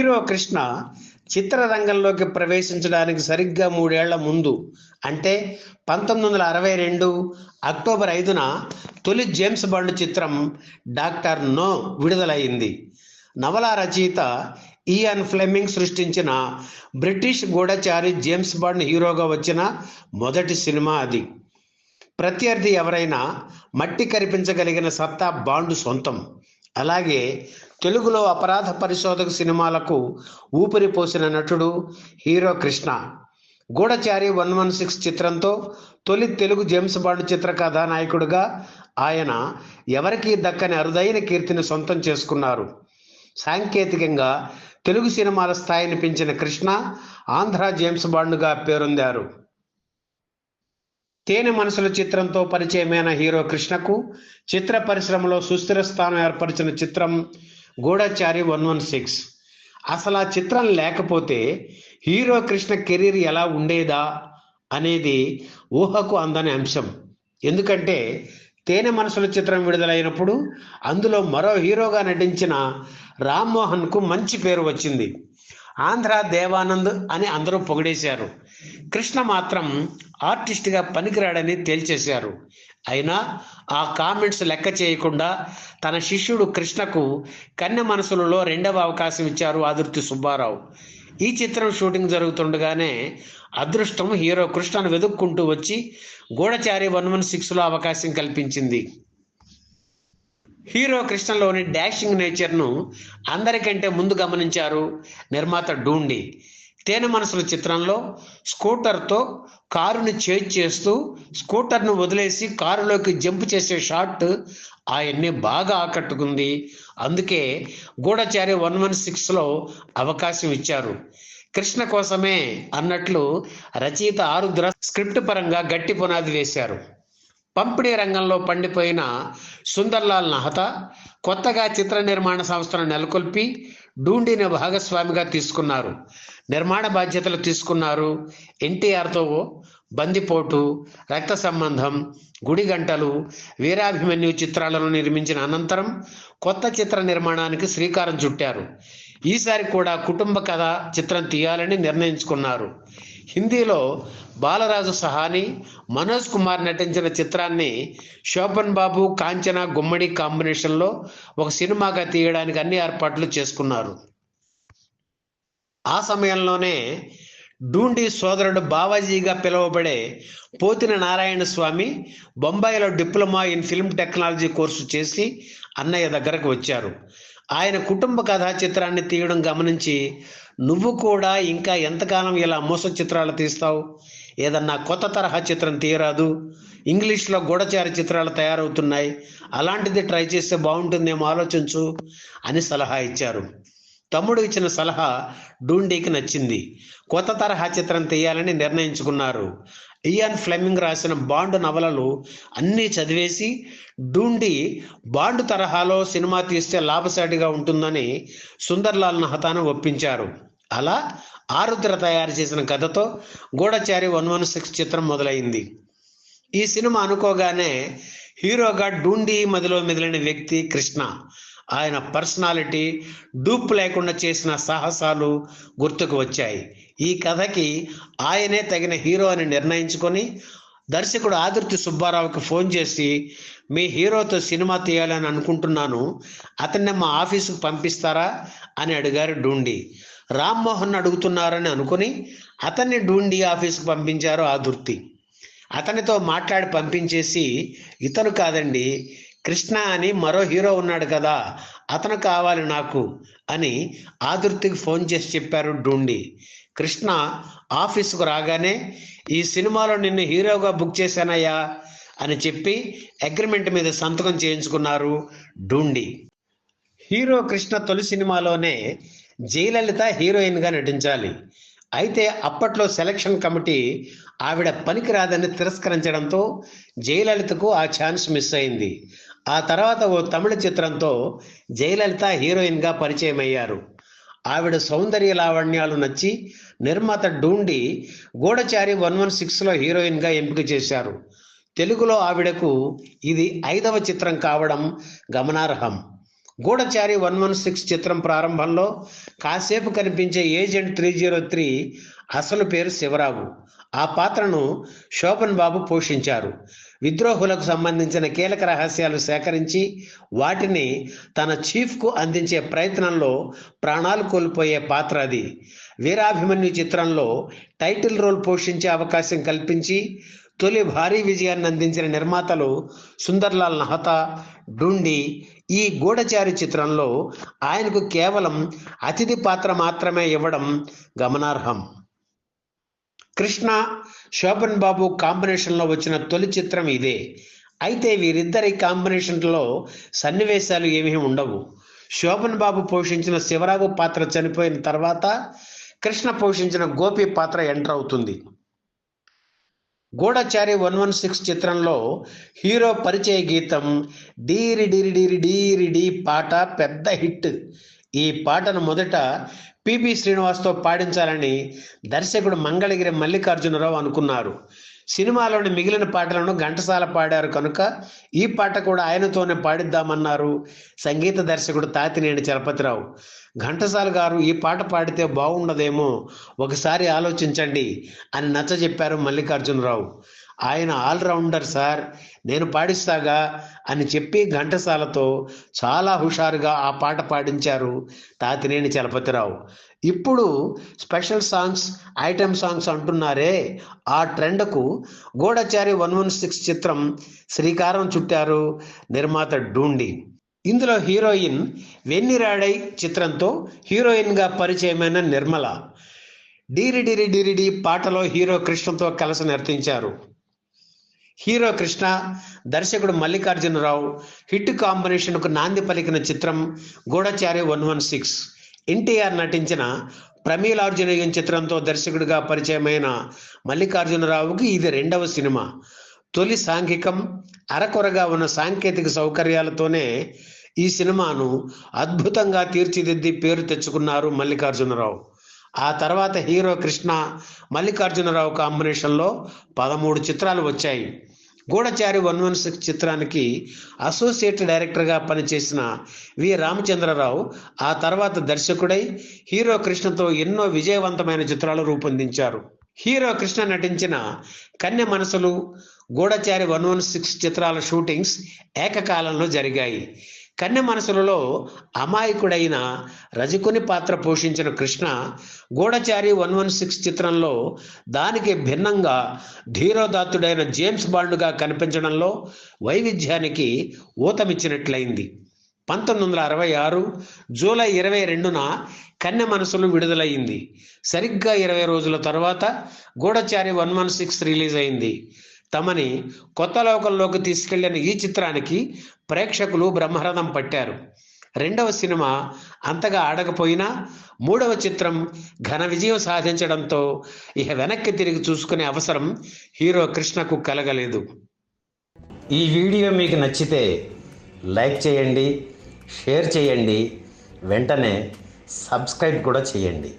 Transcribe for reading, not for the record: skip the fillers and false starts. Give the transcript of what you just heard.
Hero Krishna చిత్రరంగంలోకి ప్రవేశించడానికి సరిగ్గా 3 ఏళ్ల ముందు అంటే 1962 అక్టోబర్ 5న తొలి జేమ్స్ బాండ్ చిత్రం డాక్టర్ నో విడుదలైంది. నవల రచయిత ఇయాన్ ఫ్లెమింగ్ సృష్టించిన బ్రిటిష్ గూఢచారి జేమ్స్ బాండ్ హీరోగా వచ్చిన మొదటి సినిమా అది. ప్రత్యర్థి ఎవరైనా మట్టి కరిపించగలిగిన సత్తా బాండు సొంతం. అలాగే తెలుగులో అపరాధ పరిశోధక సినిమాలకు ఊపిరి పోసిన నటుడు హీరో కృష్ణ. గూఢచారి 116 చిత్రంతో తొలి తెలుగు జేమ్స్ బాండ్ చిత్ర కథానాయకుడిగా ఆయన ఎవరికీ దక్కని అరుదైన కీర్తిని సొంతం చేసుకున్నారు. సాంకేతికంగా తెలుగు సినిమాల స్థాయిని పెంచిన కృష్ణ ఆంధ్ర జేమ్స్ బాండ్గా పేరొందారు. తేనె మనసుల చిత్రంతో పరిచయమైన హీరో కృష్ణకు చిత్ర పరిశ్రమలో సుస్థిర స్థానం ఏర్పరిచిన చిత్రం గూఢచారి 116. అసలు ఆ చిత్రం లేకపోతే హీరో కృష్ణ కెరీర్ ఎలా ఉండేదా అనేది ఊహకు అందని అంశం. ఎందుకంటే తేనె మనసుల చిత్రం విడుదలైనప్పుడు అందులో మరో హీరోగా నటించిన రామ్మోహన్కు మంచి పేరు వచ్చింది. ఆంధ్ర దేవానంద్ అని అందరూ పొగిడేశారు. కృష్ణ మాత్రం ఆర్టిస్ట్గా పనికిరాడని తేల్చేశారు. అయినా ఆ కామెంట్స్ లెక్క చేయకుండా తన శిష్యుడు కృష్ణకు కన్నె మనసులలో 2వ అవకాశం ఇచ్చారు ఆదుర్తి సుబ్బారావు. ఈ చిత్రం షూటింగ్ జరుగుతుండగానే అదృష్టం హీరో కృష్ణను వెతుక్కుంటూ వచ్చి గూఢచారి 116లో అవకాశం కల్పించింది. హీరో కృష్ణలోని డాషింగ్ నేచర్ను అందరికంటే ముందు గమనించారు నిర్మాత డూండి. తేనె మనసుల చిత్రంలో స్కూటర్తో కారుని చేజ్ చేస్తూ స్కూటర్ను వదిలేసి కారులోకి జంప్ చేసే షాట్ ఆయన్ని బాగా ఆకట్టుకుంది. అందుకే గూఢచారి 116లో అవకాశం ఇచ్చారు. కృష్ణ కోసమే అన్నట్లు రచయిత ఆరుద్ర స్క్రిప్ట్ పరంగా గట్టి పునాది వేశారు. పంపిణీ రంగంలో పండిపోయిన సుందర్లాల్ నహతా కొత్తగా చిత్ర నిర్మాణ సంస్థను నెలకొల్పి డూండిని భాగస్వామిగా తీసుకున్నారు. నిర్మాణ బాధ్యతలు తీసుకున్నారు. ఎన్టీఆర్తో బందిపోటు, రక్త సంబంధం, గుడిగంటలు, వీరాభిమన్యు చిత్రాలను నిర్మించిన అనంతరం కొత్త చిత్ర నిర్మాణానికి శ్రీకారం చుట్టారు. ఈసారి కూడా కుటుంబ కథ చిత్రం తీయాలని నిర్ణయించుకున్నారు. హిందీలో బాలరాజు సహాని, మనోజ్ కుమార్ నటించిన చిత్రాన్ని శోభన్ బాబు, కాంచన, గుమ్మడి కాంబినేషన్లో ఒక సినిమాగా తీయడానికి అన్ని ఏర్పాట్లు చేసుకున్నారు. ఆ సమయంలోనే డూండి సోదరుడు బావాజీగా పిలువబడే పోతిన నారాయణ స్వామి బొంబాయిలో diploma in film technology course చేసి అన్నయ్య దగ్గరకు వచ్చారు. ఆయన కుటుంబ కథా చిత్రాన్ని తీయడం గమనించి, నువ్వు కూడా ఇంకా ఎంతకాలం ఇలా మోస చిత్రాలు తీస్తావు, ఏదన్నా కొత్త తరహా చిత్రం తీయరాదు, ఇంగ్లీష్లో గూఢచారి చిత్రాలు తయారవుతున్నాయి, అలాంటిది ట్రై చేస్తే బాగుంటుందేమో ఆలోచించు అని సలహా ఇచ్చారు. తమ్ముడు ఇచ్చిన సలహా డూండీకి నచ్చింది. కొత్త తరహా చిత్రం తీయాలని నిర్ణయించుకున్నారు. ఇయాన్ ఫ్లెమింగ్ రాసిన బాండ్ నవలలు అన్నీ చదివేసి డూండి బాండ్ తరహాలో సినిమా తీస్తే లాభసాటిగా ఉంటుందని సుందర్లాల్ నహతాను ఒప్పించారు. అలా ఆరుద్ర తయారు చేసిన కథతో గూఢచారి 116 చిత్రం మొదలైంది. ఈ సినిమా అనుకోగానే హీరోగా డూండి మదిలో మెదిలిన వ్యక్తి కృష్ణ. ఆయన పర్సనాలిటీ, డూప్ లేకుండా చేసిన సాహసాలు గుర్తుకు వచ్చాయి. ఈ కథకి ఆయనే తగిన హీరో అని నిర్ణయించుకొని దర్శకుడు ఆదుర్తి సుబ్బారావుకి ఫోన్ చేసి, మీ హీరోతో సినిమా తీయాలని అనుకుంటున్నాను, అతన్ని మా ఆఫీసుకు పంపిస్తారా అని అడిగారు డూండి. రామ్మోహన్ అడుగుతున్నారని అనుకుని అతన్ని డూండి ఆఫీసుకు పంపించారు ఆదుర్తి. అతనితో మాట్లాడి పంపించేసి, ఇతను కాదండి, కృష్ణ అని మరో హీరో ఉన్నాడు కదా, అతను కావాలి నాకు అని ఆదుర్తికి ఫోన్ చేసి చెప్పారు డూండి. కృష్ణ ఆఫీసుకు రాగానే, ఈ సినిమాలో నిన్ను హీరోగా బుక్ చేశానయ్యా అని చెప్పి అగ్రిమెంట్ మీద సంతకం చేయించుకున్నారు డూండి. హీరో కృష్ణ తొలి సినిమాలోనే జయలలిత హీరోయిన్గా నటించాలి. అయితే అప్పట్లో సెలక్షన్ కమిటీ ఆవిడ పనికిరాదని తిరస్కరించడంతో జయలలితకు ఆ ఛాన్స్ మిస్ అయింది. ఆ తర్వాత ఓ తమిళ చిత్రంతో జయలలిత హీరోయిన్గా పరిచయం అయ్యారు. ఆవిడ సౌందర్య లావణ్యాలు నచ్చి నిర్మాత డూండి గూఢచారి 116లో హీరోయిన్గా ఎంపిక చేశారు. తెలుగులో ఆవిడకు ఇది 5వ చిత్రం కావడం గమనార్హం. గూఢచారి 116 చిత్రం ప్రారంభంలో కాసేపు కనిపించే ఏజెంట్ 303 అసలు పేరు శివరావు. ఆ పాత్రను శోభన్ బాబు పోషించారు. విద్రోహులకు సంబంధించిన కీలక రహస్యాలు సేకరించి వాటిని తన చీఫ్కు అందించే ప్రయత్నంలో ప్రాణాలు కోల్పోయే పాత్ర అది. వీరాభిమన్యు చిత్రంలో టైటిల్ రోల్ పోషించే అవకాశం కల్పించి తొలి భారీ విజయాన్ని అందించిన నిర్మాతలు సుందర్లాల్ నహతా, డూండి. ఈ గూఢచారి చిత్రంలో ఆయనకు కేవలం అతిథి పాత్ర మాత్రమే ఇవ్వడం గమనార్హం. కృష్ణ, శోభన్ బాబు కాంబినేషన్లో వచ్చిన తొలి చిత్రం ఇదే. అయితే వీరిద్దరి కాంబినేషన్లో సన్నివేశాలు ఏమీ ఉండవు. శోభన్ బాబు పోషించిన శివరావు పాత్ర చనిపోయిన తర్వాత కృష్ణ పోషించిన గోపి పాత్ర ఎంటర్ అవుతుంది. గూఢచారి 116 చిత్రంలో హీరో పరిచయ గీతం డీరి డీరి డీరి డీరి డీ పాట పెద్ద హిట్. ఈ పాటను మొదట పిబి శ్రీనివాస్తో పాడించాలని దర్శకుడు మంగళగిరి మల్లికార్జునరావు అనుకున్నారు. సినిమాలోని మిగిలిన పాటలను ఘంటసాల పాడారు కనుక ఈ పాట కూడా ఆయనతోనే పాడిద్దామన్నారు సంగీత దర్శకుడు తాతినేని చలపతిరావు. ఘంటసాల గారు ఈ పాట పాడితే బాగుండదేమో, ఒకసారి ఆలోచించండి అని నచ్చజెప్పారు మల్లికార్జునరావు. ఆయన ఆల్రౌండర్ సార్, నేను పాడిస్తాగా అని చెప్పి ఘంటసాలతో చాలా హుషారుగా ఆ పాట పాడించారు తాతినేని చలపతిరావు. ఇప్పుడు స్పెషల్ సాంగ్స్, ఐటెం సాంగ్స్ అంటున్నారే, ఆ ట్రెండ్కు గూఢచారి 116 చిత్రం శ్రీకారం చుట్టారు నిర్మాత డూండి. ఇందులో హీరోయిన్ వెన్నిరాడై చిత్రంతో హీరోయిన్గా పరిచయమైన నిర్మల. డీరి డిరి డిరిడి పాటలో హీరో కృష్ణతో కలిసి నర్తించారు. హీరో కృష్ణ, దర్శకుడు మల్లికార్జునరావు హిట్ కాంబినేషన్కు నాంది పలికిన చిత్రం గూఢచారి 116. ఎన్టీఆర్ నటించిన ప్రమీలార్జునయం చిత్రంతో దర్శకుడిగా పరిచయమైన మల్లికార్జునరావుకి ఇది రెండవ సినిమా. తొలి సాంఘికం, అరకొరగా ఉన్న సాంకేతిక సౌకర్యాలతోనే ఈ సినిమాను అద్భుతంగా తీర్చిదిద్ది పేరు తెచ్చుకున్నారు మల్లికార్జునరావు. ఆ తర్వాత హీరో కృష్ణ, మల్లికార్జునరావు కాంబినేషన్లో 13 చిత్రాలు వచ్చాయి. గూఢచారి 116 చిత్రానికి అసోసియేట్ డైరెక్టర్గా పనిచేసిన వి రామచంద్రరావు ఆ తర్వాత దర్శకుడై హీరో కృష్ణతో ఎన్నో విజయవంతమైన చిత్రాలు రూపొందించారు. హీరో కృష్ణ నటించిన కన్నె మనసులు, గూఢచారి 116 చిత్రాల షూటింగ్స్ ఏకకాలంలో జరిగాయి. కన్నె మనసులలో అమాయకుడైన రజకుని పాత్ర పోషించిన కృష్ణ గూఢచారి 116 చిత్రంలో దానికి భిన్నంగా ధీరోదాత్తుడైన జేమ్స్ బాండ్గా కనిపించడంలో వైవిధ్యానికి ఊతమిచ్చినట్లయింది. 1966 జూలై 22న కన్నె మనసులు విడుదలయ్యింది. సరిగ్గా 20 రోజుల తర్వాత గూఢచారి 116 రిలీజ్ అయింది. తమని కొత్త లోకంలోకి తీసుకెళ్లిన ఈ చిత్రానికి ప్రేక్షకులు బ్రహ్మరథం పట్టారు. రెండవ సినిమా అంతగా ఆడకపోయినా మూడవ చిత్రం ఘన విజయం సాధించడంతో ఇక వెనక్కి తిరిగి చూసుకునే అవసరం హీరో కృష్ణకు కలగలేదు. ఈ వీడియో మీకు నచ్చితే లైక్ చేయండి, షేర్ చేయండి, వెంటనే సబ్స్క్రైబ్ కూడా చేయండి.